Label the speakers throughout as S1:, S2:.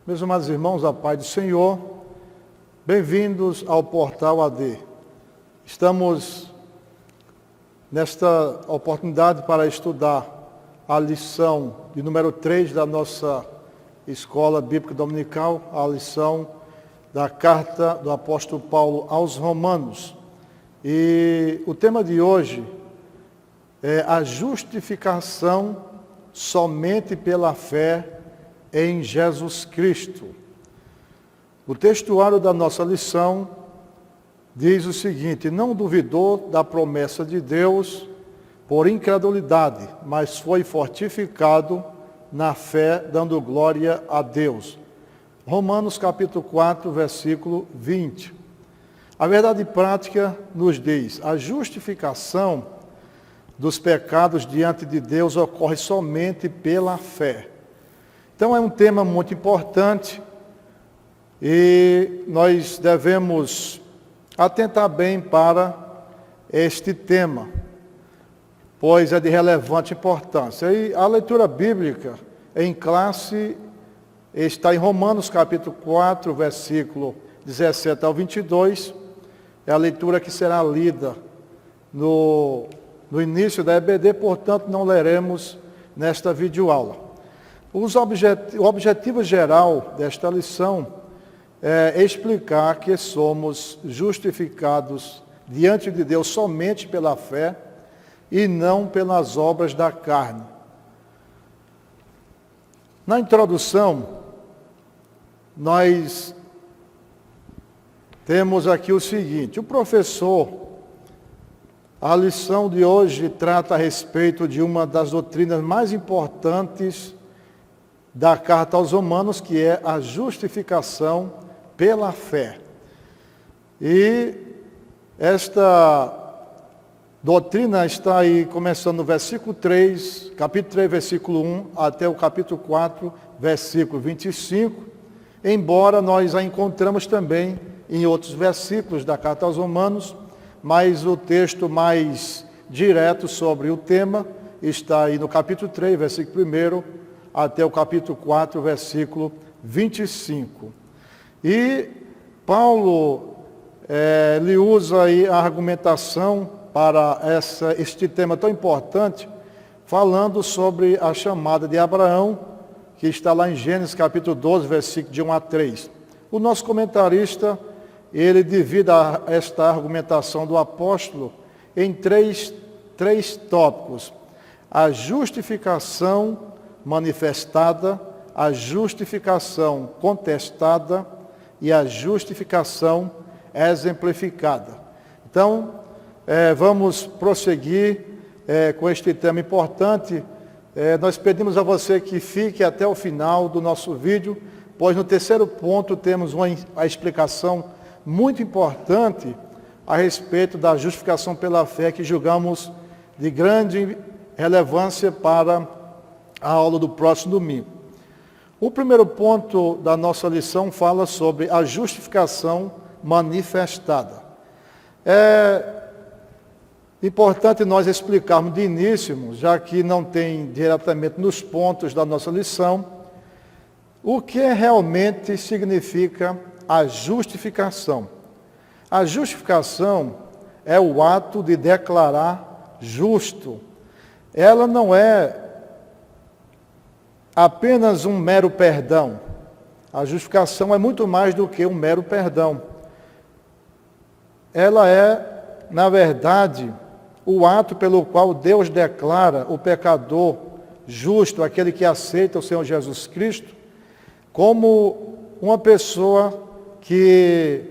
S1: Meus amados irmãos, a paz do Senhor, bem-vindos ao Portal AD. Estamos nesta oportunidade para estudar a lição de número 3 da nossa Escola Bíblica Dominical, a lição da carta do apóstolo Paulo aos Romanos. E o tema de hoje é a justificação somente pela fé em Jesus Cristo. O textuário da nossa lição diz o seguinte: não duvidou da promessa de Deus por incredulidade, mas foi fortificado na fé, dando glória a Deus. Romanos capítulo 4, versículo 20. A verdade prática nos diz: a justificação dos pecados diante de Deus ocorre somente pela fé. Então é um tema muito importante e nós devemos atentar bem para este tema, pois é de relevante importância. E a leitura bíblica em classe está em Romanos capítulo 4, versículo 17 ao 22. É a leitura que será lida no início da EBD, portanto não leremos nesta videoaula. O objetivo geral desta lição é explicar que somos justificados diante de Deus somente pela fé e não pelas obras da carne. Na introdução, nós temos aqui o seguinte: o professor, a lição de hoje trata a respeito de uma das doutrinas mais importantes da carta aos Romanos, que é a justificação pela fé. E esta doutrina está aí começando no versículo 3, capítulo 3, versículo 1, até o capítulo 4, versículo 25, embora nós a encontramos também em outros versículos da carta aos Romanos, mas o texto mais direto sobre o tema está aí no capítulo 3, versículo 1, até o capítulo 4, versículo 25. E Paulo, ele usa aí a argumentação para este tema tão importante, falando sobre a chamada de Abraão, que está lá em Gênesis capítulo 12, versículo de 1 a 3. O nosso comentarista, ele divide esta argumentação do apóstolo em três tópicos: a justificação manifestada, a justificação contestada e a justificação exemplificada. Então, vamos prosseguir com este tema importante. Nós pedimos a você que fique até o final do nosso vídeo, pois no terceiro ponto temos uma explicação muito importante a respeito da justificação pela fé, que julgamos de grande relevância para a aula do próximo domingo. O primeiro ponto da nossa lição fala sobre a justificação manifestada. É importante nós explicarmos de início, já que não tem diretamente nos pontos da nossa lição, o que realmente significa a justificação. A justificação é o ato de declarar justo. Ela não é apenas um mero perdão. A justificação é muito mais do que um mero perdão. Ela é, na verdade, o ato pelo qual Deus declara o pecador justo, aquele que aceita o Senhor Jesus Cristo, como uma pessoa que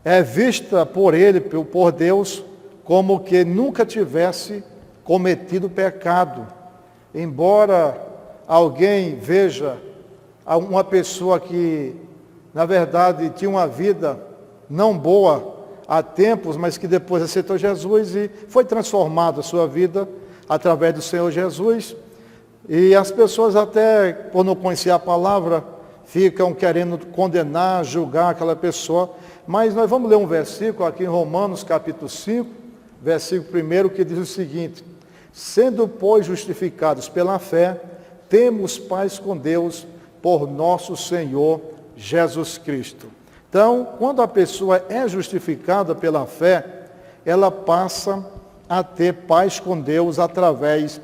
S1: é vista por Ele, por Deus, como que nunca tivesse cometido pecado. Embora alguém veja uma pessoa que, na verdade, tinha uma vida não boa há tempos, mas que depois aceitou Jesus e foi transformada a sua vida através do Senhor Jesus. E as pessoas até, por não conhecer a palavra, ficam querendo condenar, julgar aquela pessoa. Mas nós vamos ler um versículo aqui em Romanos capítulo 5, versículo 1, que diz o seguinte: sendo, pois, justificados pela fé, temos paz com Deus por nosso Senhor Jesus Cristo. Então, quando a pessoa é justificada pela fé, ela passa a ter paz com Deus através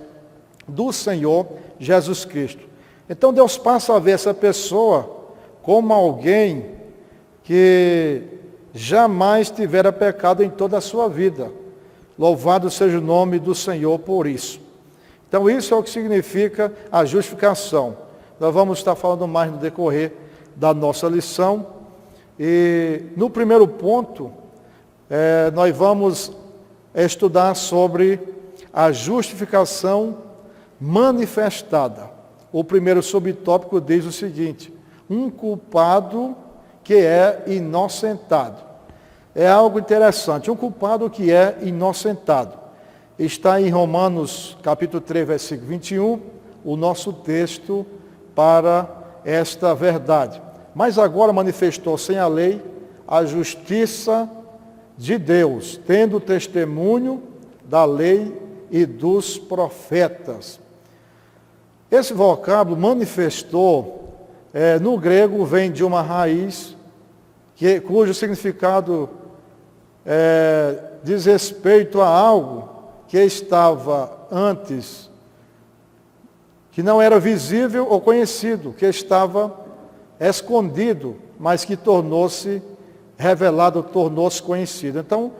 S1: do Senhor Jesus Cristo. Então Deus passa a ver essa pessoa como alguém que jamais tivera pecado em toda a sua vida. Louvado seja o nome do Senhor por isso. Então isso é o que significa a justificação. Nós vamos estar falando mais no decorrer da nossa lição. E no primeiro ponto, nós vamos estudar sobre a justificação manifestada. O primeiro subtópico diz o seguinte: um culpado que é inocentado. É algo interessante, um culpado que é inocentado. Está em Romanos capítulo 3, versículo 21, o nosso texto para esta verdade. Mas agora manifestou sem a lei a justiça de Deus, tendo testemunho da lei e dos profetas. Esse vocábulo manifestou, no grego, vem de uma raiz cujo significado diz respeito a algo que estava antes, que não era visível ou conhecido, que estava escondido, mas que tornou-se revelado, tornou-se conhecido. Então,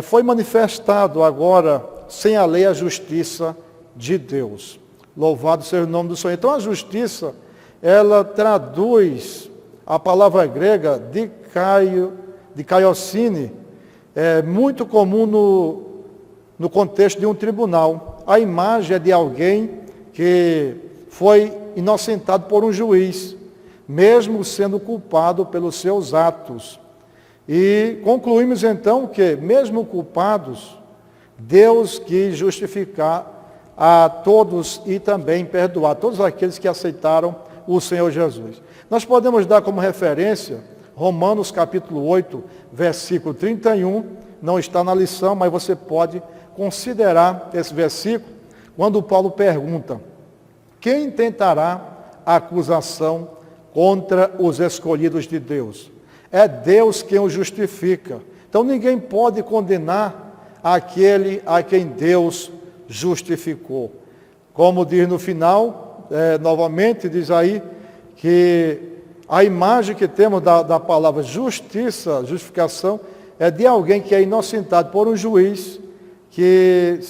S1: foi manifestado agora, sem a lei, a justiça de Deus. Louvado seja o nome do Senhor. Então, a justiça, ela traduz a palavra grega de kaiosine, muito comum no contexto de um tribunal. A imagem é de alguém que foi inocentado por um juiz, mesmo sendo culpado pelos seus atos. E concluímos então que, mesmo culpados, Deus quis justificar a todos e também perdoar todos aqueles que aceitaram o Senhor Jesus. Nós podemos dar como referência Romanos capítulo 8, versículo 31, não está na lição, mas você pode considerar esse versículo, quando Paulo pergunta: quem tentará acusação contra os escolhidos de Deus? É Deus quem o justifica. Então ninguém pode condenar aquele a quem Deus justificou. Como diz no final, novamente diz aí, que a imagem que temos da palavra justiça, justificação, é de alguém que é inocentado por um juiz, que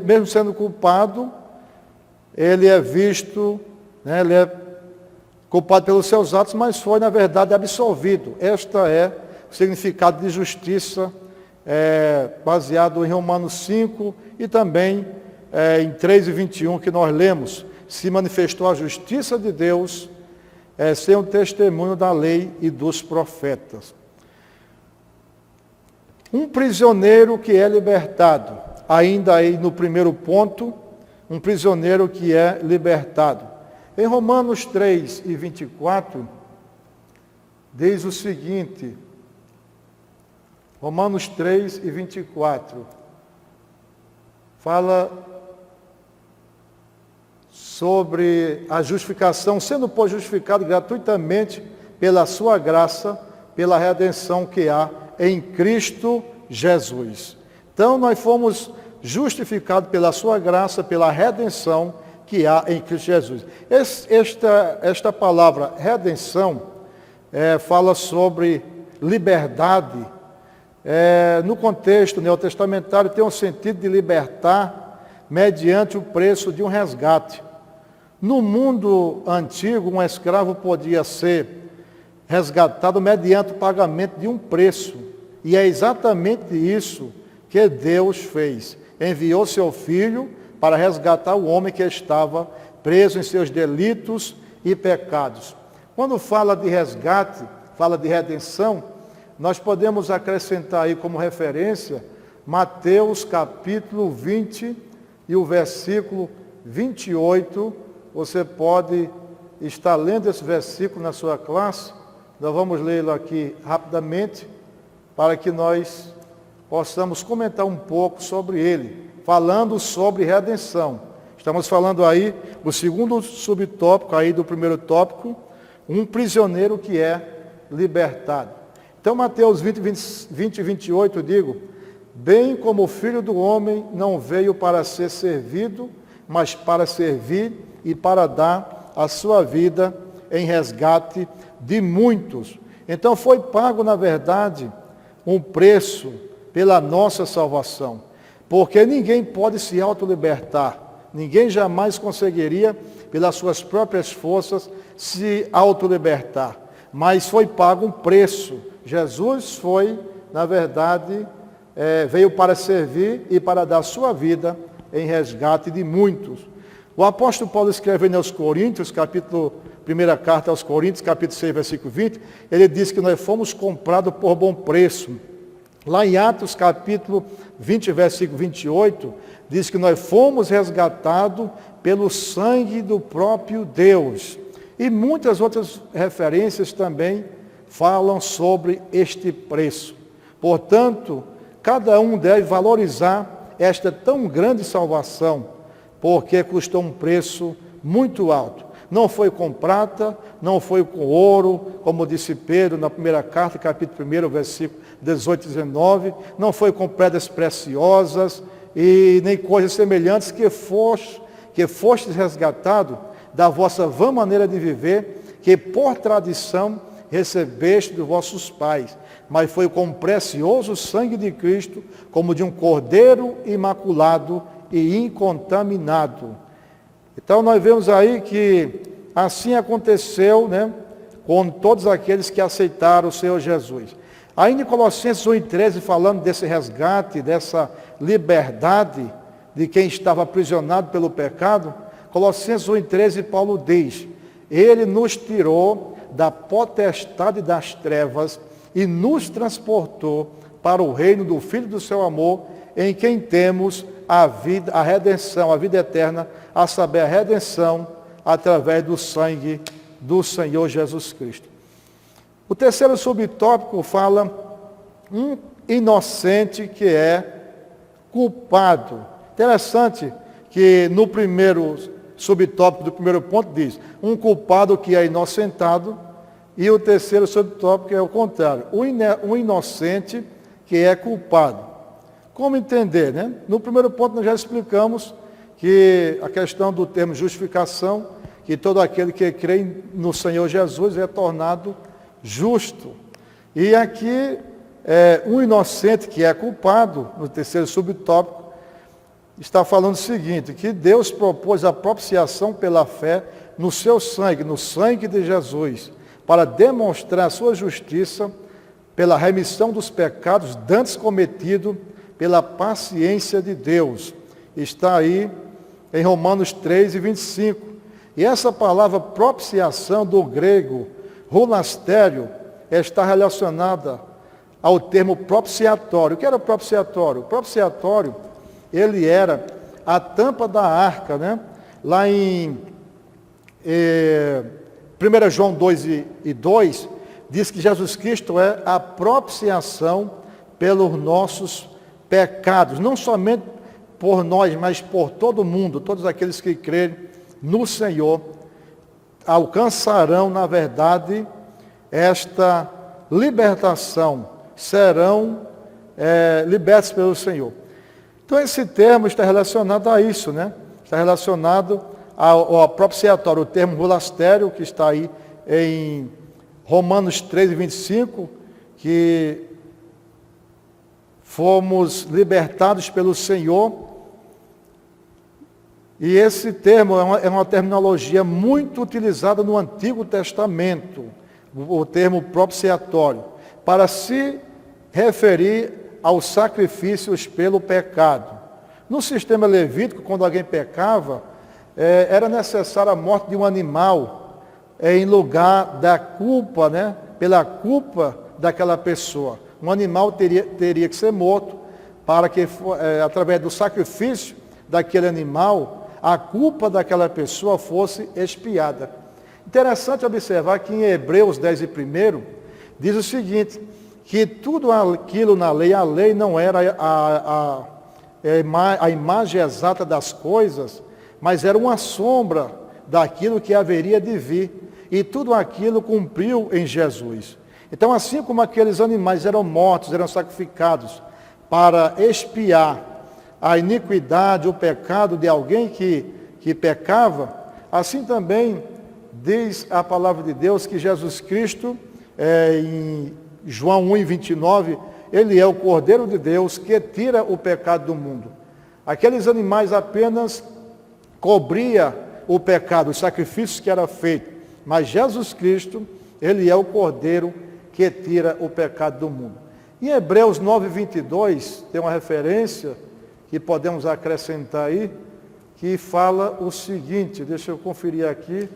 S1: mesmo sendo culpado, ele é visto, ele é culpado pelos seus atos, mas foi, na verdade, absolvido. Este é o significado de justiça, baseado em Romanos 5 e também em 3 e 21 que nós lemos. Se manifestou a justiça de Deus, sem o testemunho da lei e dos profetas. Um prisioneiro que é libertado, ainda aí no primeiro ponto, um prisioneiro que é libertado. Em Romanos 3 e 24, diz o seguinte, Romanos 3 e 24, fala sobre a justificação, sendo pois justificado gratuitamente pela sua graça, pela redenção que há em Cristo Jesus. Então nós fomos justificados pela sua graça, pela redenção que há em Cristo Jesus. Esta palavra redenção fala sobre liberdade. No contexto neotestamentário tem um sentido de libertar mediante o preço de um resgate. No mundo antigo, um escravo podia ser resgatado mediante o pagamento de um preço. E é exatamente isso que Deus fez. Enviou seu Filho para resgatar o homem que estava preso em seus delitos e pecados. Quando fala de resgate, fala de redenção, nós podemos acrescentar aí como referência Mateus capítulo 20 e o versículo 28. Você pode estar lendo esse versículo na sua classe. Nós vamos lê-lo aqui rapidamente, para que nós possamos comentar um pouco sobre ele, falando sobre redenção. Estamos falando aí, o segundo subtópico aí do primeiro tópico, um prisioneiro que é libertado. Então, Mateus 20 e 28, digo, bem como o Filho do Homem não veio para ser servido, mas para servir e para dar a sua vida em resgate de muitos. Então, foi pago, na verdade, um preço pela nossa salvação. Porque ninguém pode se autolibertar. Ninguém jamais conseguiria, pelas suas próprias forças, se autolibertar. Mas foi pago um preço. Jesus foi, na verdade, veio para servir e para dar sua vida em resgate de muitos. O apóstolo Paulo escrevendo aos Coríntios, primeira carta aos Coríntios, capítulo 6, versículo 20, ele diz que nós fomos comprados por bom preço. Lá em Atos, capítulo 20, versículo 28, diz que nós fomos resgatados pelo sangue do próprio Deus. E muitas outras referências também falam sobre este preço. Portanto, cada um deve valorizar esta tão grande salvação, porque custou um preço muito alto. Não foi com prata, não foi com ouro, como disse Pedro na primeira carta, capítulo 1, versículo 18 e 19, não foi com pedras preciosas e nem coisas semelhantes que fostes resgatado da vossa vã maneira de viver, que por tradição recebeste dos vossos pais, mas foi com o precioso sangue de Cristo, como de um cordeiro imaculado e incontaminado. Então nós vemos aí que assim aconteceu, né, com todos aqueles que aceitaram o Senhor Jesus. Ainda em Colossenses 1,13, falando desse resgate, dessa liberdade de quem estava aprisionado pelo pecado, Colossenses 1,13, Paulo diz, ele nos tirou da potestade das trevas e nos transportou para o reino do Filho do seu amor, em quem temos a vida, a redenção, a vida eterna, a saber, a redenção através do sangue do Senhor Jesus Cristo. O terceiro subtópico fala um inocente que é culpado. Interessante que no primeiro subtópico do primeiro ponto diz, um culpado que é inocentado, e o terceiro subtópico é o contrário, um inocente que é culpado. Como entender, né? No primeiro ponto nós já explicamos que a questão do termo justificação, que todo aquele que crê no Senhor Jesus é tornado justo. E aqui, um inocente que é culpado, no terceiro subtópico, está falando o seguinte, que Deus propôs a propiciação pela fé no seu sangue, no sangue de Jesus, para demonstrar a sua justiça pela remissão dos pecados dantes cometidos pela paciência de Deus. Está aí em Romanos 3 e 25. E essa palavra propiciação do grego, rulastério, está relacionada ao termo propiciatório. O que era propiciatório? O propiciatório, ele era a tampa da arca, né? Lá em 1 João 2 e 2, diz que Jesus Cristo é a propiciação pelos nossos pecados, não somente por nós, mas por todo mundo, todos aqueles que crerem no Senhor, alcançarão, na verdade, esta libertação, serão libertos pelo Senhor. Então esse termo está relacionado a isso, né? Está relacionado ao propiciatório, o termo rulastério, que está aí em Romanos 3, 25, que fomos libertados pelo Senhor. E esse termo é uma terminologia muito utilizada no Antigo Testamento, o termo propiciatório, para se referir aos sacrifícios pelo pecado. No sistema levítico, quando alguém pecava, era necessária a morte de um animal em lugar da culpa, né? Pela culpa daquela pessoa. Um animal teria que ser morto para que, através do sacrifício daquele animal, a culpa daquela pessoa fosse expiada. Interessante observar que em Hebreus 10 e 1, diz o seguinte, que tudo aquilo na lei, a lei não era a imagem exata das coisas, mas era uma sombra daquilo que haveria de vir. E tudo aquilo cumpriu em Jesus. Então, assim como aqueles animais eram mortos, eram sacrificados para expiar a iniquidade, o pecado de alguém que pecava, assim também diz a palavra de Deus que Jesus Cristo, em João 1:29, ele é o Cordeiro de Deus que tira o pecado do mundo. Aqueles animais apenas cobria o pecado, os sacrifícios que era feito, mas Jesus Cristo, ele é o Cordeiro que tira o pecado do mundo. Em Hebreus 9:22, tem uma referência que podemos acrescentar aí, que fala o seguinte, deixa eu conferir aqui,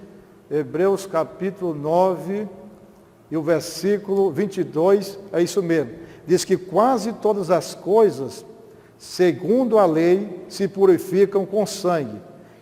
S1: Hebreus capítulo 9 e o versículo 22, é isso mesmo. Diz que quase todas as coisas, segundo a lei, se purificam com sangue,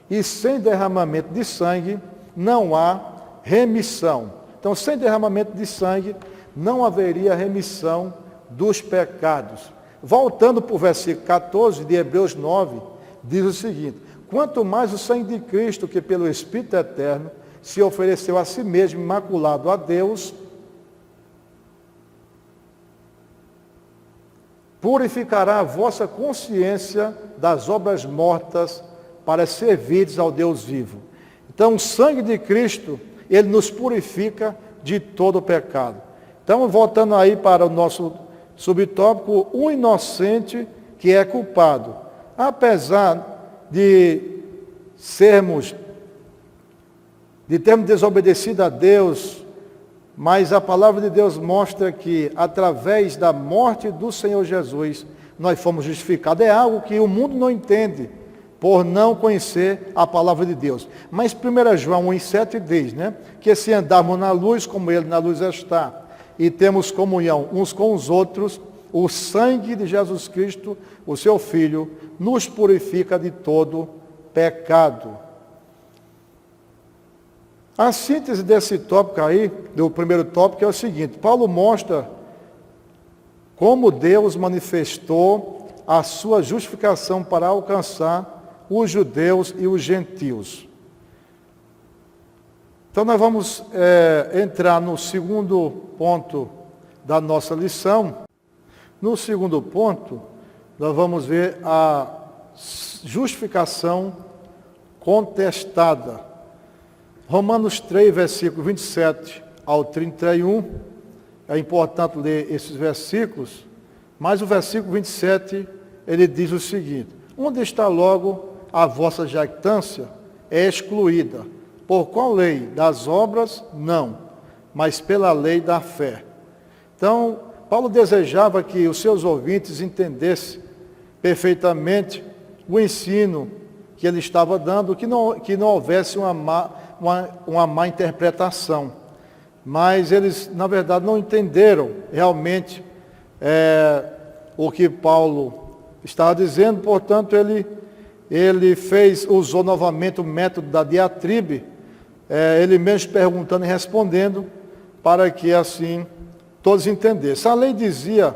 S1: e sem derramamento de sangue não há remissão. Então, sem derramamento de sangue, não haveria remissão dos pecados. Voltando para o versículo 14 de Hebreus 9, diz o seguinte: quanto mais o sangue de Cristo, que pelo Espírito Eterno se ofereceu a si mesmo imaculado a Deus, purificará a vossa consciência das obras mortas para servirdes ao Deus vivo. Então, o sangue de Cristo, ele nos purifica de todo o pecado. Então, voltando aí para o nosso subtópico, o inocente que é culpado. Apesar de termos desobedecido a Deus, mas a palavra de Deus mostra que através da morte do Senhor Jesus, nós fomos justificados. É algo que o mundo não entende, por não conhecer a palavra de Deus. Mas 1 João 1,7 diz, que se andarmos na luz, como ele na luz está, e temos comunhão uns com os outros, o sangue de Jesus Cristo, o seu Filho, nos purifica de todo pecado. A síntese desse tópico aí, do primeiro tópico, é o seguinte: Paulo mostra como Deus manifestou a sua justificação para alcançar os judeus e os gentios. Então nós vamos entrar no segundo ponto da nossa lição. No segundo ponto, nós vamos ver a justificação contestada. Romanos 3, versículo 27 ao 31, é importante ler esses versículos, mas o versículo 27, ele diz o seguinte: onde está logo a vossa jactância? É excluída. Por qual lei? Das obras? Não, mas pela lei da fé. Então, Paulo desejava que os seus ouvintes entendessem perfeitamente o ensino que ele estava dando, que não houvesse uma má interpretação. Mas eles, na verdade, não entenderam realmente o que Paulo estava dizendo, portanto, ele usou novamente o método da diatribe, ele mesmo perguntando e respondendo, para que assim todos entendessem. A lei dizia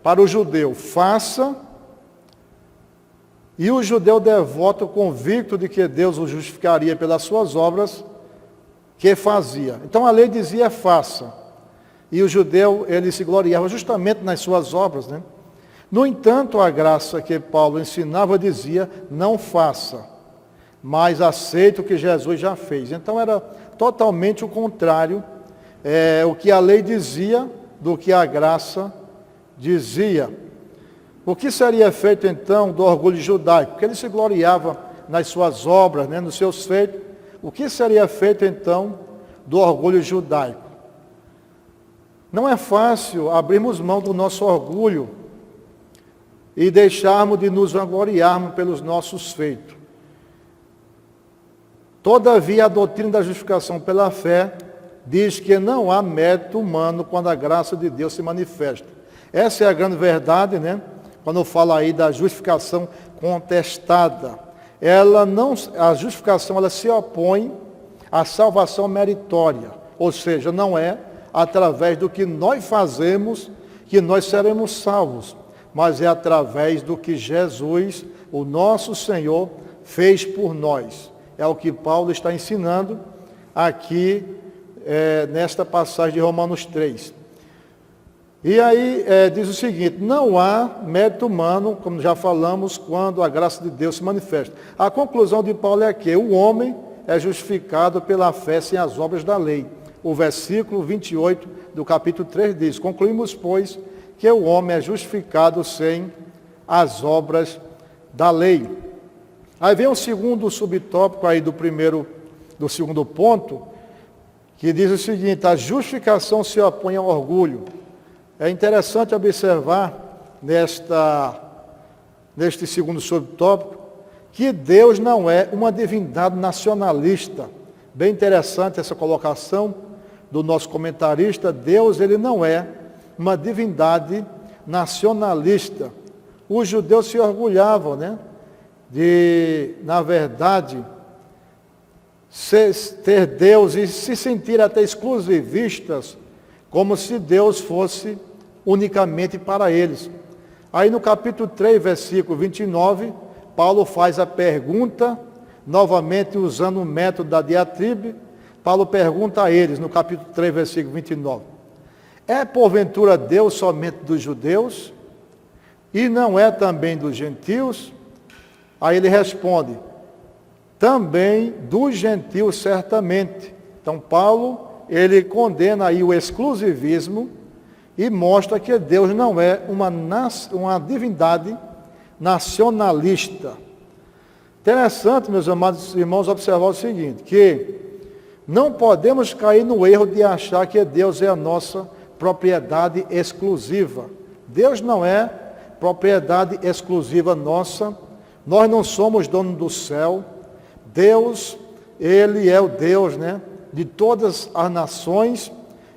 S1: para o judeu: faça, e o judeu devoto, convicto de que Deus o justificaria pelas suas obras, que fazia. Então a lei dizia: faça, e o judeu, ele se gloriava justamente nas suas obras, No entanto, a graça que Paulo ensinava dizia: não faça, mas aceite o que Jesus já fez. Então era totalmente o contrário, o que a lei dizia do que a graça dizia. O que seria feito então do orgulho judaico? Porque ele se gloriava nas suas obras, nos seus feitos. O que seria feito então do orgulho judaico? Não é fácil abrirmos mão do nosso orgulho e deixarmos de nos vangloriarmos pelos nossos feitos. Todavia, a doutrina da justificação pela fé diz que não há mérito humano quando a graça de Deus se manifesta. Essa é a grande verdade, Quando eu falo aí da justificação contestada. A justificação, ela se opõe à salvação meritória. Ou seja, não é através do que nós fazemos que nós seremos salvos, mas é através do que Jesus, o nosso Senhor, fez por nós. É o que Paulo está ensinando aqui nesta passagem de Romanos 3. E aí diz o seguinte: não há mérito humano, como já falamos, quando a graça de Deus se manifesta. A conclusão de Paulo é que o homem é justificado pela fé sem as obras da lei. O versículo 28 do capítulo 3 diz: concluímos, pois, que o homem é justificado sem as obras da lei. Aí vem o segundo subtópico aí do segundo ponto, que diz o seguinte: a justificação se opõe ao orgulho. É interessante observar neste segundo subtópico que Deus não é uma divindade nacionalista. Bem interessante essa colocação do nosso comentarista. Deus, ele não é uma divindade nacionalista. Os judeus se orgulhavam, de, na verdade, ter Deus e se sentir até exclusivistas, como se Deus fosse unicamente para eles. Aí no capítulo 3, versículo 29, Paulo faz a pergunta, novamente usando o método da diatribe. Paulo pergunta a eles, no capítulo 3, versículo 29, é porventura Deus somente dos judeus? E não é também dos gentios? Aí ele responde, também dos gentios certamente. Então Paulo, ele condena aí o exclusivismo e mostra que Deus não é uma divindade nacionalista. Interessante, meus amados irmãos, observar o seguinte, que não podemos cair no erro de achar que Deus é a nossa propriedade exclusiva. Deus não é propriedade exclusiva nossa. Nós não somos dono do céu. Deus, ele é o Deus, de todas as nações,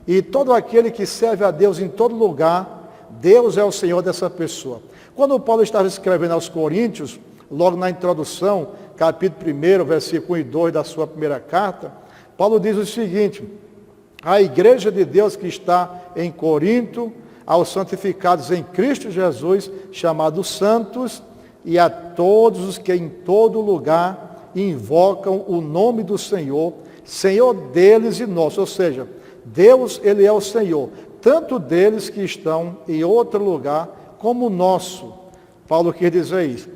S1: e todo aquele que serve a Deus em todo lugar, Deus é o Senhor dessa pessoa. Quando Paulo estava escrevendo aos Coríntios, logo na introdução, capítulo 1, versículo 1 e 2 da sua primeira carta, Paulo diz o seguinte: a igreja de Deus que está em Corinto, aos santificados em Cristo Jesus, chamados santos, e a todos os que em todo lugar invocam o nome do Senhor, Senhor deles e nosso. Ou seja, Deus, ele é o Senhor, tanto deles que estão em outro lugar, como o nosso. Paulo quer dizer isso.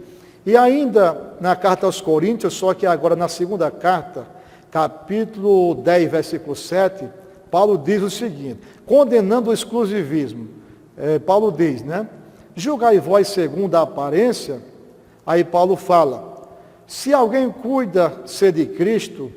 S1: E ainda na carta aos Coríntios, só que agora na segunda carta, capítulo 10, versículo 7, Paulo diz o seguinte, condenando o exclusivismo. Paulo diz, julgai vós segundo a aparência. Aí Paulo fala, se alguém cuida ser de Cristo,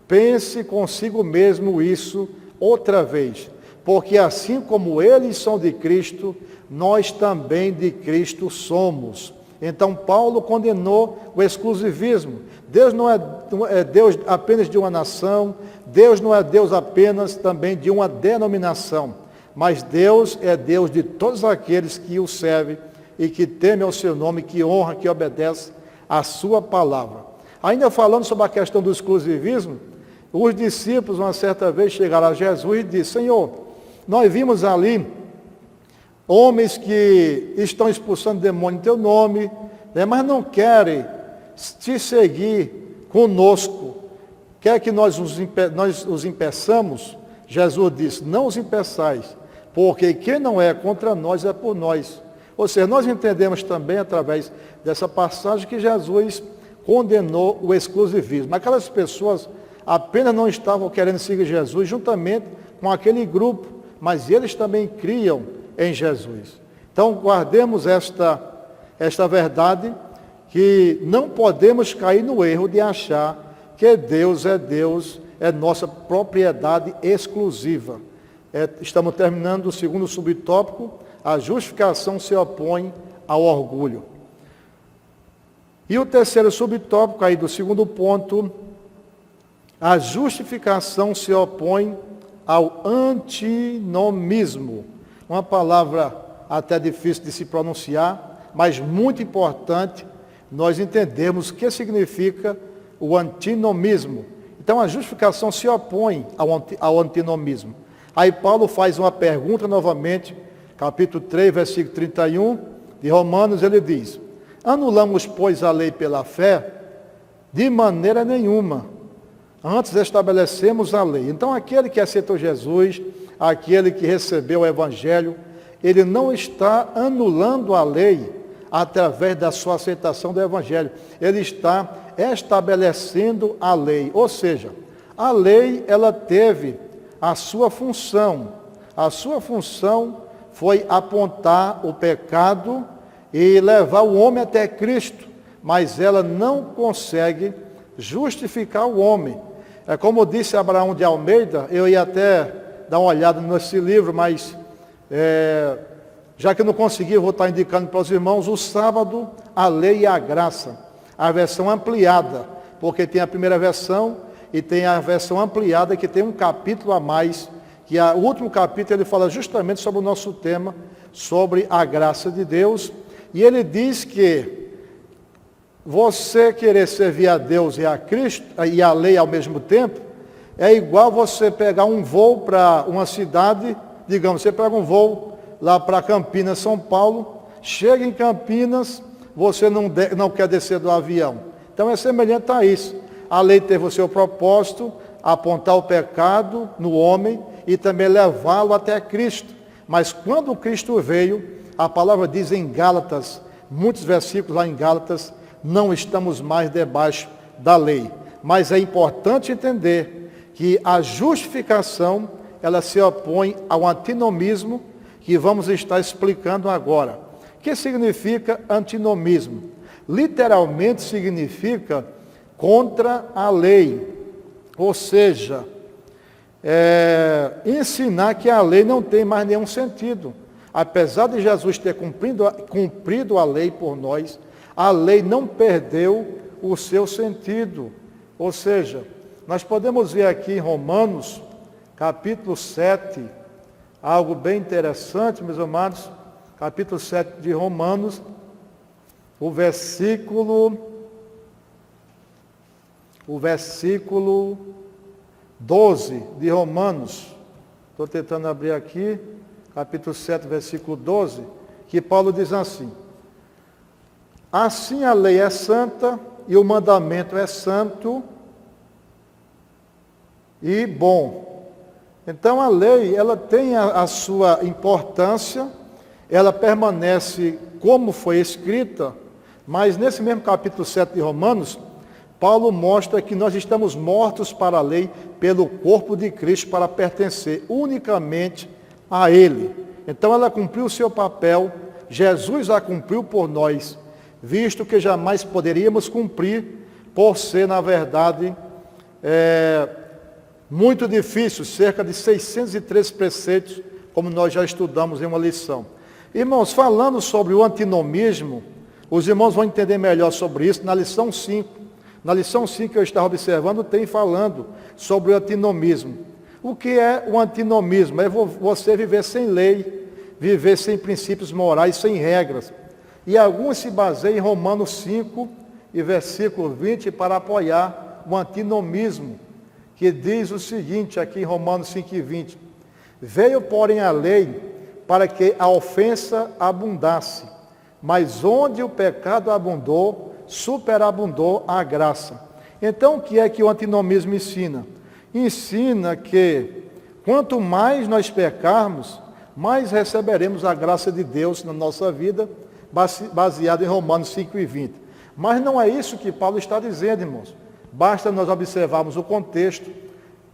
S1: pense consigo mesmo isso outra vez, porque assim como eles são de Cristo, nós também de Cristo somos. Então Paulo condenou o exclusivismo. Deus não é Deus apenas de uma nação, Deus não é Deus apenas também de uma denominação, mas Deus é Deus de todos aqueles que o servem e que temem ao seu nome, que honra, que obedece a sua palavra. Ainda falando sobre a questão do exclusivismo, os discípulos uma certa vez chegaram a Jesus e disseram, Senhor, nós vimos ali homens que estão expulsando demônio em teu nome, mas não querem te seguir conosco. Quer que nós os impeçamos? Jesus disse, não os impeçais, porque quem não é contra nós é por nós. Ou seja, nós entendemos também através dessa passagem que Jesus condenou o exclusivismo. Aquelas pessoas apenas não estavam querendo seguir Jesus juntamente com aquele grupo, mas eles também criam em Jesus. Então guardemos esta verdade, que não podemos cair no erro de achar que Deus, é nossa propriedade exclusiva. Estamos terminando o segundo subtópico, a justificação se opõe ao orgulho. E o terceiro subtópico aí do segundo ponto, a justificação se opõe ao antinomismo. Uma palavra até difícil de se pronunciar, mas muito importante nós entendermos o que significa o antinomismo. Então a justificação se opõe ao antinomismo. Aí Paulo faz uma pergunta novamente, capítulo 3, versículo 31 de Romanos, ele diz, anulamos, pois, a lei pela fé? De maneira nenhuma. Antes estabelecemos a lei. Então, aquele que aceitou Jesus, aquele que recebeu o Evangelho, ele não está anulando a lei através da sua aceitação do Evangelho. Ele está estabelecendo a lei. Ou seja, a lei, ela teve a sua função. A sua função foi apontar o pecado e levar o homem até Cristo. Mas ela não consegue justificar o homem. É como disse Abraão de Almeida, eu ia até dar uma olhada nesse livro, mas já que eu não consegui, eu vou estar indicando para os irmãos o sábado, a lei e a graça, a versão ampliada, porque tem a primeira versão e tem a versão ampliada que tem um capítulo a mais, que o último capítulo ele fala justamente sobre o nosso tema, sobre a graça de Deus, e ele diz que você querer servir a Deus e a Cristo e a lei ao mesmo tempo, é igual você pegar um voo para uma cidade, digamos, você pega um voo lá para Campinas, São Paulo, chega em Campinas, você não quer descer do avião. Então é semelhante a isso. A lei teve o seu propósito, apontar o pecado no homem e também levá-lo até Cristo. Mas quando Cristo veio, a palavra diz em Gálatas, muitos versículos lá em Gálatas, não estamos mais debaixo da lei. Mas é importante entender que a justificação, ela se opõe ao antinomismo, que vamos estar explicando agora. O que significa antinomismo? Literalmente significa contra a lei. Ou seja, ensinar que a lei não tem mais nenhum sentido. Apesar de Jesus ter cumprido a lei por nós, a lei não perdeu o seu sentido. Ou seja, nós podemos ver aqui em Romanos, capítulo 7, algo bem interessante, meus amados, capítulo 7 de Romanos, o versículo 12 de Romanos. Estou tentando abrir aqui, capítulo 7, versículo 12, que Paulo diz assim: assim a lei é santa e o mandamento é santo e bom. Então a lei, ela tem a sua importância, ela permanece como foi escrita, mas nesse mesmo capítulo 7 de Romanos, Paulo mostra que nós estamos mortos para a lei pelo corpo de Cristo para pertencer unicamente a Ele. Então ela cumpriu o seu papel, Jesus a cumpriu por nós, visto que jamais poderíamos cumprir, por ser, na verdade, muito difícil, cerca de 603 preceitos, como nós já estudamos em uma lição. Irmãos, falando sobre o antinomismo, os irmãos vão entender melhor sobre isso na lição 5. Na lição 5 que eu estava observando, tem falando sobre o antinomismo. O que é o antinomismo? É você viver sem lei, viver sem princípios morais, sem regras. E alguns se baseiam em Romanos 5 e versículo 20 para apoiar o antinomismo, que diz o seguinte, aqui em Romanos 5 e 20. Veio, porém, a lei para que a ofensa abundasse, mas onde o pecado abundou, superabundou a graça. Então, o que é que o antinomismo ensina? Ensina que quanto mais nós pecarmos, mais receberemos a graça de Deus na nossa vida, baseado em Romanos 5 e 20. Mas não é isso que Paulo está dizendo, irmãos. Basta nós observarmos o contexto.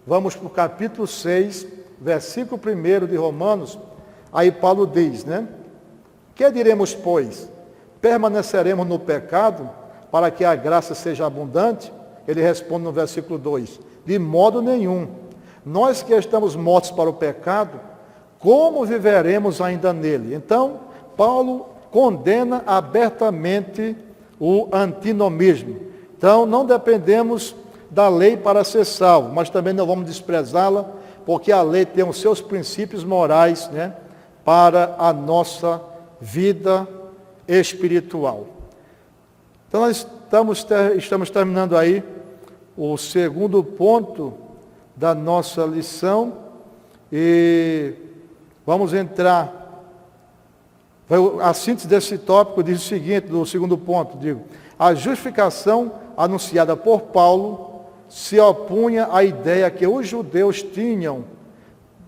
S1: Vamos para o capítulo 6, versículo 1 de Romanos. Aí Paulo diz, né? Que diremos, pois? Permaneceremos no pecado para que a graça seja abundante? Ele responde no versículo 2. De modo nenhum. Nós que estamos mortos para o pecado, como viveremos ainda nele? Então, Paulo condena abertamente o antinomismo. Então, não dependemos da lei para ser salvo, mas também não vamos desprezá-la, porque a lei tem os seus princípios morais, né, para a nossa vida espiritual. Então, nós estamos terminando aí o segundo ponto da nossa lição e vamos entrar A síntese desse tópico diz o seguinte, do segundo ponto, a justificação anunciada por Paulo se opunha à ideia que os judeus tinham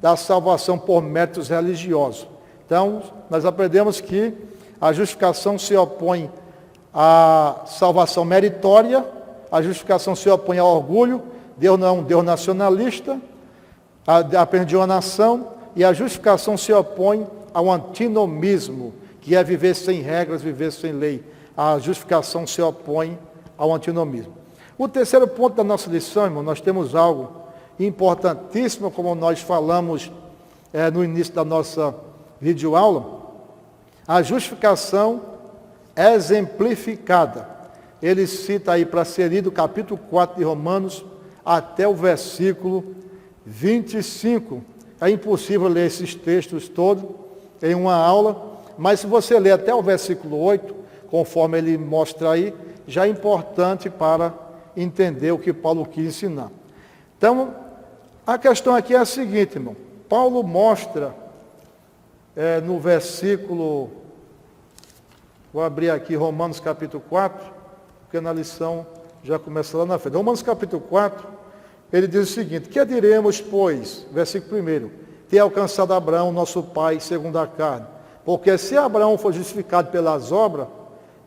S1: da salvação por méritos religiosos. Então, nós aprendemos que a justificação se opõe à salvação meritória, a justificação se opõe ao orgulho, Deus não é um Deus nacionalista, apenas de uma nação, e a justificação se opõe ao antinomismo, que é viver sem regras, viver sem lei. A justificação se opõe ao antinomismo. O terceiro ponto da nossa lição, irmão, nós temos algo importantíssimo, como nós falamos no início da nossa videoaula, a justificação exemplificada. Ele cita aí para ser lido o capítulo 4 de Romanos até o versículo 25. É impossível ler esses textos todos em uma aula, mas se você ler até o versículo 8, conforme ele mostra aí, já é importante para entender o que Paulo quis ensinar. Então, a questão aqui é a seguinte, irmão. Paulo mostra no versículo, vou abrir aqui Romanos capítulo 4, porque na lição já começa lá na frente. Romanos capítulo 4, ele diz o seguinte: que diremos, pois, versículo 1, ter alcançado Abraão, nosso pai, segundo a carne. Porque se Abraão for justificado pelas obras,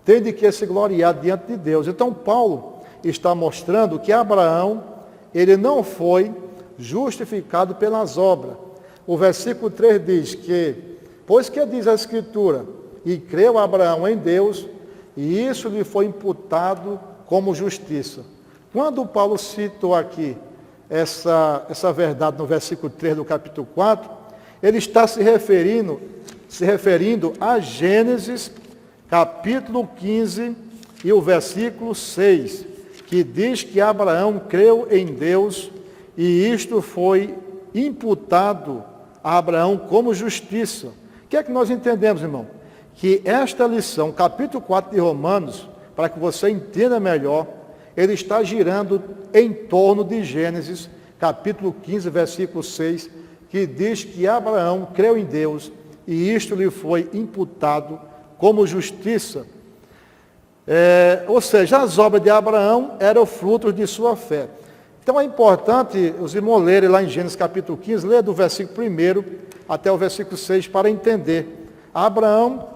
S1: tem de que se gloriar diante de Deus. Então Paulo está mostrando que Abraão, ele não foi justificado pelas obras. O versículo 3 diz que, pois que diz a Escritura, e creu Abraão em Deus, e isso lhe foi imputado como justiça. Quando Paulo citou aqui essa verdade no versículo 3 do capítulo 4, ele está se referindo a Gênesis, capítulo 15 e o versículo 6, que diz que Abraão creu em Deus e isto foi imputado a Abraão como justiça. O que é que nós entendemos, irmão? Que esta lição, capítulo 4 de Romanos, para que você entenda melhor, ele está girando em torno de Gênesis, capítulo 15, versículo 6, que diz que Abraão creu em Deus e isto lhe foi imputado como justiça. Ou seja, as obras de Abraão eram frutos de sua fé. Então é importante os irmãos lerem lá em Gênesis capítulo 15, ler do versículo 1 até o versículo 6 para entender. Abraão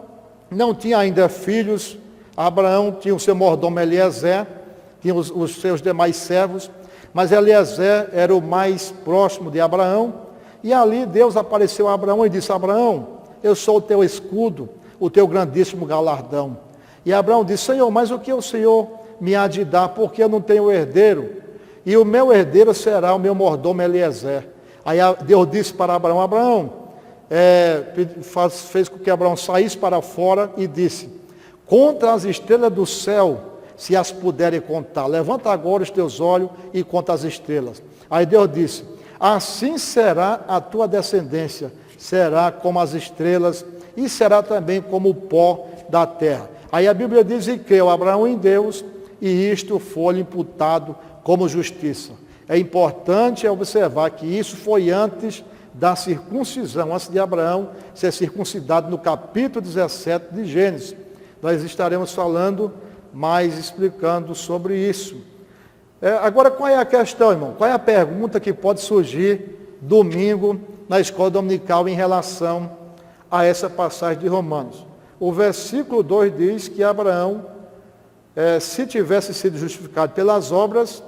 S1: não tinha ainda filhos, Abraão tinha o seu mordomo Eliezer, tinha os seus demais servos, mas Eliezer era o mais próximo de Abraão, e ali Deus apareceu a Abraão e disse: Abraão, eu sou o teu escudo, o teu grandíssimo galardão. E Abraão disse: Senhor, mas o que o Senhor me há de dar, porque eu não tenho herdeiro? E o meu herdeiro será o meu mordomo Eliezer. Aí Deus disse para Abraão: Abraão, fez com que Abraão saísse para fora e disse: contra as estrelas do céu, se as puderem contar. Levanta agora os teus olhos e conta as estrelas. Aí Deus disse: assim será a tua descendência, será como as estrelas e será também como o pó da terra. Aí a Bíblia diz: e creu Abraão em Deus e isto foi imputado como justiça. É importante observar que isso foi antes da circuncisão, antes de Abraão ser circuncidado, no capítulo 17 de Gênesis. Nós estaremos falando mais, explicando sobre isso. Agora, qual é a questão, irmão? Qual é a pergunta que pode surgir domingo na escola dominical em relação a essa passagem de Romanos? O versículo 2 diz que Abraão, se tivesse sido justificado pelas obras,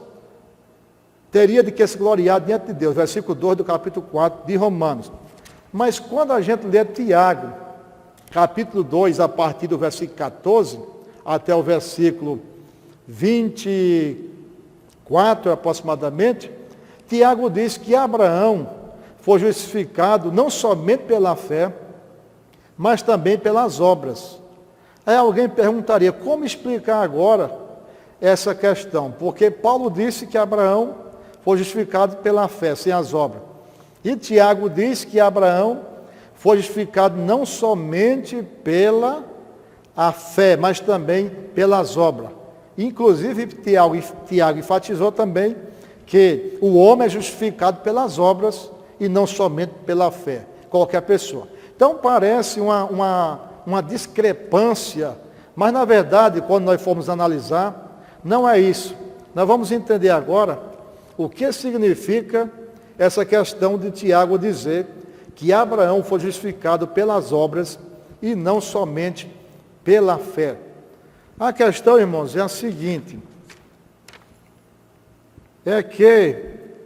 S1: teria de que se gloriar diante de Deus. Versículo 2 do capítulo 4 de Romanos. Mas quando a gente lê Tiago, capítulo 2, a partir do versículo 14, até o versículo 24 aproximadamente, Tiago diz que Abraão foi justificado não somente pela fé, mas também pelas obras. Aí alguém perguntaria: como explicar agora essa questão? Porque Paulo disse que Abraão foi justificado pela fé, sem as obras. E Tiago diz que Abraão foi justificado não somente pela a fé, mas também pelas obras. Inclusive, Tiago enfatizou também que o homem é justificado pelas obras e não somente pela fé, qualquer pessoa. Então parece uma uma discrepância, mas na verdade, quando nós formos analisar, não é isso. Nós vamos entender agora o que significa essa questão de Tiago dizer que Abraão foi justificado pelas obras e não somente pela fé. A questão, irmãos, é a seguinte, é que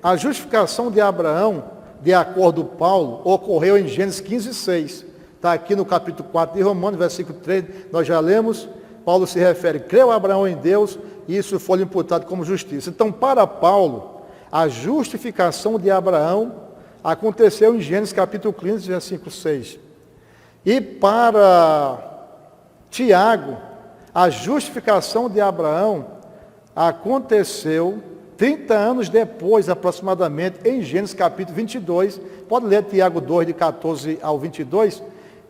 S1: a justificação de Abraão, de acordo com Paulo, ocorreu em Gênesis 15:6. Está aqui no capítulo 4 de Romanos, versículo 3, nós já lemos, Paulo se refere, creu Abraão em Deus, e isso foi imputado como justiça. Então, para Paulo, a justificação de Abraão aconteceu em Gênesis capítulo 15, versículo 6. E para Tiago, a justificação de Abraão aconteceu 30 anos depois, aproximadamente, em Gênesis capítulo 22. Pode ler Tiago 2, de 14 ao 22.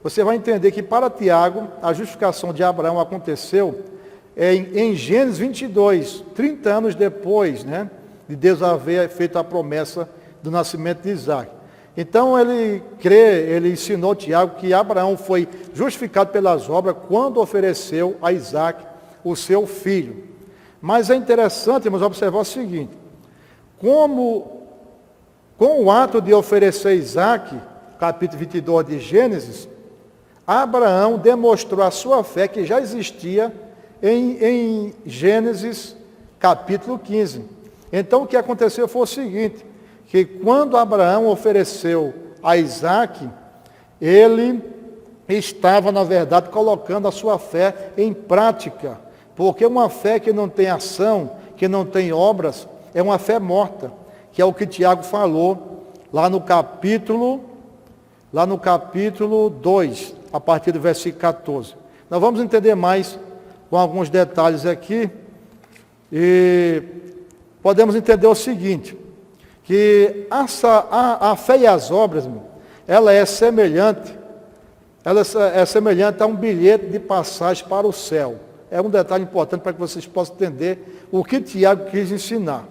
S1: Você vai entender que para Tiago, a justificação de Abraão aconteceu em Gênesis 22, 30 anos depois, né, de Deus haver feito a promessa do nascimento de Isaac. Então ele ensinou Tiago que Abraão foi justificado pelas obras quando ofereceu a Isaac o seu filho. Mas é interessante, irmãos, observar o seguinte, com o ato de oferecer Isaac, capítulo 22 de Gênesis, Abraão demonstrou a sua fé que já existia em Gênesis capítulo 15. Então o que aconteceu foi o seguinte, que quando Abraão ofereceu a Isaac, ele estava, na verdade, colocando a sua fé em prática. Porque uma fé que não tem ação, que não tem obras, é uma fé morta, que é o que Tiago falou lá no capítulo 2, a partir do versículo 14. Nós vamos entender mais com alguns detalhes aqui, e podemos entender o seguinte, que a fé e as obras, ela é semelhante a um bilhete de passagem para o céu. É um detalhe importante para que vocês possam entender o que Tiago quis ensinar.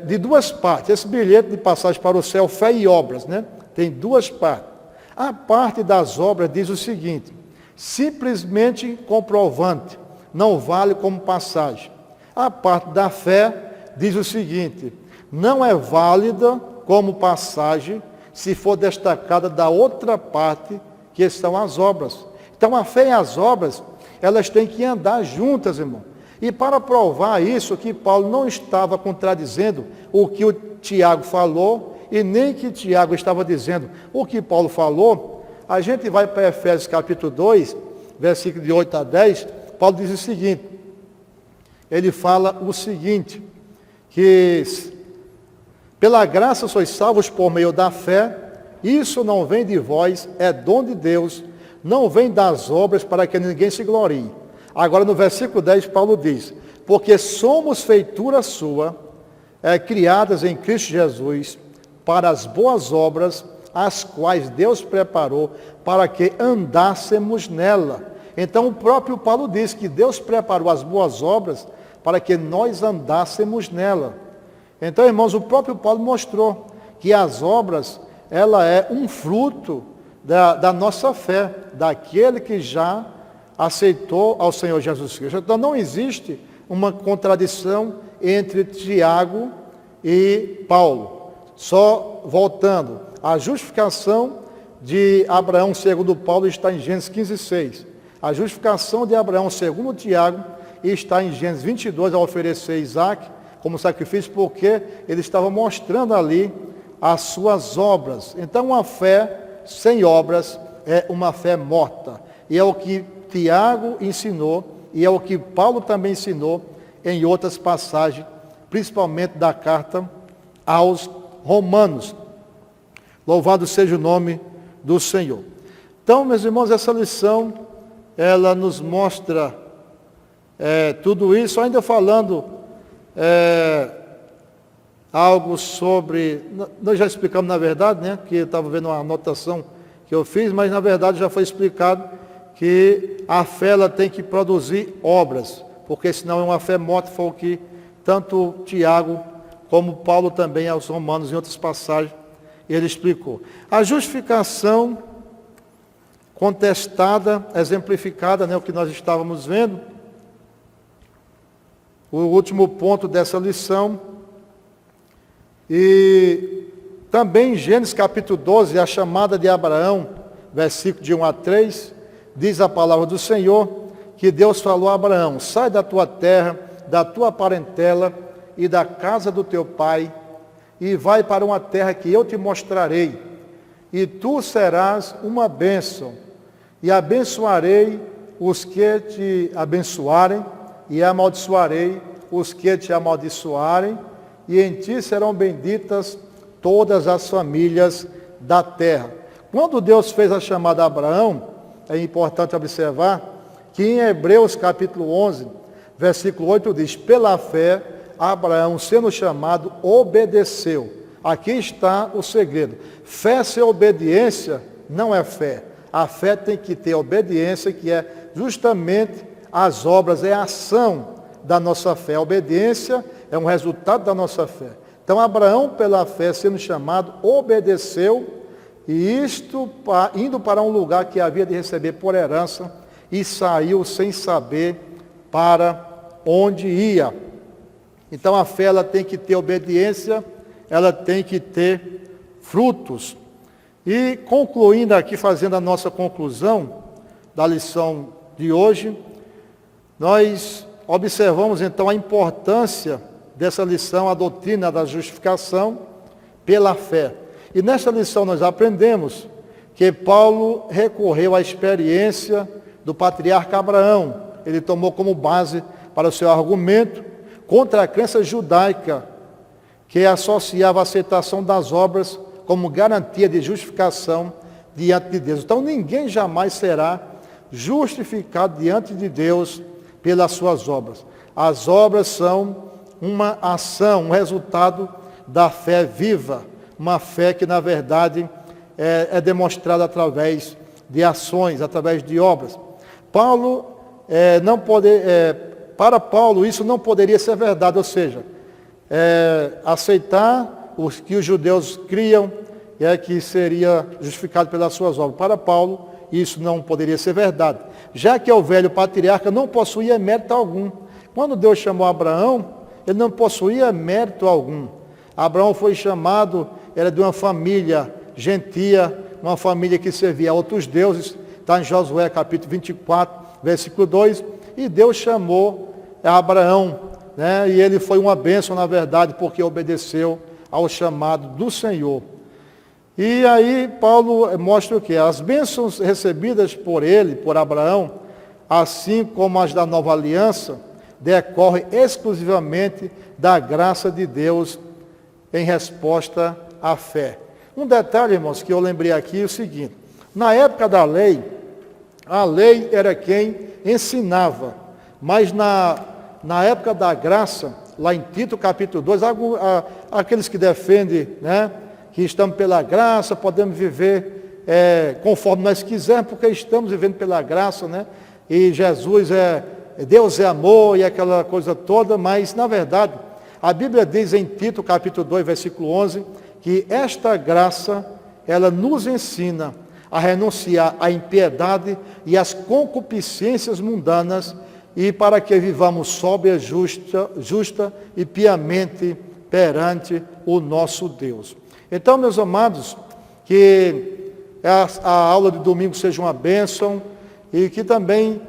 S1: De duas partes, esse bilhete de passagem para o céu, fé e obras, né? Tem duas partes. A parte das obras diz o seguinte, simplesmente comprovante, não vale como passagem. A parte da fé diz o seguinte, não é válida como passagem se for destacada da outra parte, que são as obras. Então a fé e as obras, elas têm que andar juntas, irmão. E para provar isso, que Paulo não estava contradizendo o que o Tiago falou, e nem que Tiago estava dizendo o que Paulo falou, a gente vai para Efésios capítulo 2, versículo de 8 a 10, Paulo diz o seguinte, ele fala o seguinte, que pela graça sois salvos por meio da fé, isso não vem de vós, é dom de Deus, não vem das obras para que ninguém se glorie. Agora no versículo 10 Paulo diz, porque somos feitura sua, criadas em Cristo Jesus, para as boas obras, as quais Deus preparou para que andássemos nela. Então o próprio Paulo diz que Deus preparou as boas obras para que nós andássemos nela. Então, irmãos, o próprio Paulo mostrou que as obras, ela é um fruto da nossa fé, daquele que já aceitou ao Senhor Jesus Cristo. Então não existe uma contradição entre Tiago e Paulo. Só voltando, a justificação de Abraão segundo Paulo está em Gênesis 15:6. A justificação de Abraão segundo Tiago está em Gênesis 22, ao oferecer Isaac como sacrifício, porque ele estava mostrando ali as suas obras. Então uma fé sem obras é uma fé morta. E é o que Tiago ensinou, e é o que Paulo também ensinou em outras passagens, principalmente da carta aos Romanos. Louvado seja o nome do Senhor. Então, meus irmãos, essa lição, ela nos mostra tudo isso, ainda falando algo sobre, nós já explicamos na verdade, né, que eu estava vendo uma anotação que eu fiz, mas na verdade já foi explicado que a fé ela tem que produzir obras, porque senão é uma fé morta, foi o que tanto Tiago como Paulo também aos Romanos, em outras passagens, ele explicou. A justificação, contestada, exemplificada, né, o que nós estávamos vendo. O último ponto dessa lição. E também em Gênesis capítulo 12, a chamada de Abraão, versículo de 1 a 3, diz a palavra do Senhor, que Deus falou a Abraão: sai da tua terra, da tua parentela e da casa do teu pai, e vai para uma terra que eu te mostrarei, e tu serás uma bênção, e abençoarei os que te abençoarem, e amaldiçoarei os que te amaldiçoarem, e em ti serão benditas todas as famílias da terra. Quando Deus fez a chamada a Abraão, é importante observar que em Hebreus capítulo 11, versículo 8 diz: pela fé, Abraão, sendo chamado, obedeceu. Aqui está o segredo. Fé sem obediência não é fé. A fé tem que ter obediência, que é justamente as obras, é a ação da nossa fé. A obediência é um resultado da nossa fé. Então Abraão, pela fé, sendo chamado, obedeceu, e isto indo para um lugar que havia de receber por herança, e saiu sem saber para onde ia. Então a fé, ela tem que ter obediência, ela tem que ter frutos. E concluindo aqui, fazendo a nossa conclusão da lição de hoje, nós observamos então a importância dessa lição, a doutrina da justificação pela fé. E nessa lição nós aprendemos que Paulo recorreu à experiência do patriarca Abraão. Ele tomou como base para o seu argumento contra a crença judaica, que associava a aceitação das obras como garantia de justificação diante de Deus. Então ninguém jamais será justificado diante de Deus pelas suas obras. As obras são uma ação, um resultado da fé viva, uma fé que na verdade é demonstrada através de ações, através de obras. Para Paulo isso não poderia ser verdade, ou seja, aceitar os que os judeus criam, que seria justificado pelas suas obras. Para Paulo isso não poderia ser verdade, já que o velho patriarca não possuía mérito algum. Quando Deus chamou Abraão, ele não possuía mérito algum. Abraão foi chamado, era de uma família gentia, uma família que servia a outros deuses. Está em Josué capítulo 24, versículo 2. E Deus chamou Abraão, né? E ele foi uma bênção, na verdade, porque obedeceu ao chamado do Senhor. E aí Paulo mostra o quê? As bênçãos recebidas por ele, por Abraão, assim como as da nova aliança, decorrem exclusivamente da graça de Deus em resposta à fé. Um detalhe, irmãos, que eu lembrei aqui é o seguinte: na época da lei, a lei era quem ensinava, mas na época da graça, lá em Tito capítulo 2, aqueles que defendem, né, que estamos pela graça, podemos viver conforme nós quisermos, porque estamos vivendo pela graça, né? E Deus é amor e aquela coisa toda, mas na verdade, a Bíblia diz em Tito capítulo 2, versículo 11, que esta graça, ela nos ensina a renunciar à impiedade e às concupiscências mundanas, e para que vivamos sóbria, justa e piamente perante o nosso Deus. Então, meus amados, que a aula de domingo seja uma bênção, e que também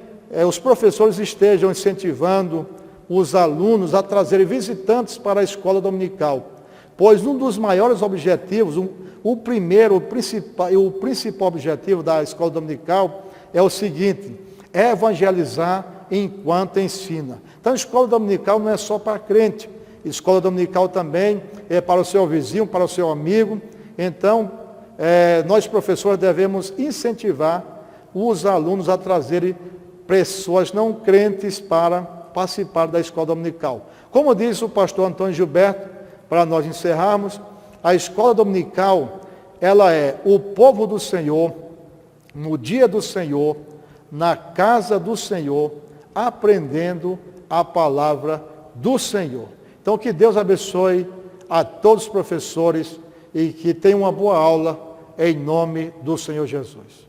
S1: os professores estejam incentivando os alunos a trazerem visitantes para a escola dominical, pois um dos maiores objetivos, o principal objetivo da escola dominical é o seguinte: é evangelizar enquanto ensina. Então, a escola dominical não é só para crente, escola dominical também é para o seu vizinho, para o seu amigo. Então, nós professores devemos incentivar os alunos a trazerem pessoas não crentes para participar da escola dominical. Como disse o pastor Antônio Gilberto, para nós encerrarmos, a escola dominical, ela é o povo do Senhor, no dia do Senhor, na casa do Senhor, aprendendo a palavra do Senhor. Então, que Deus abençoe a todos os professores e que tenham uma boa aula, em nome do Senhor Jesus.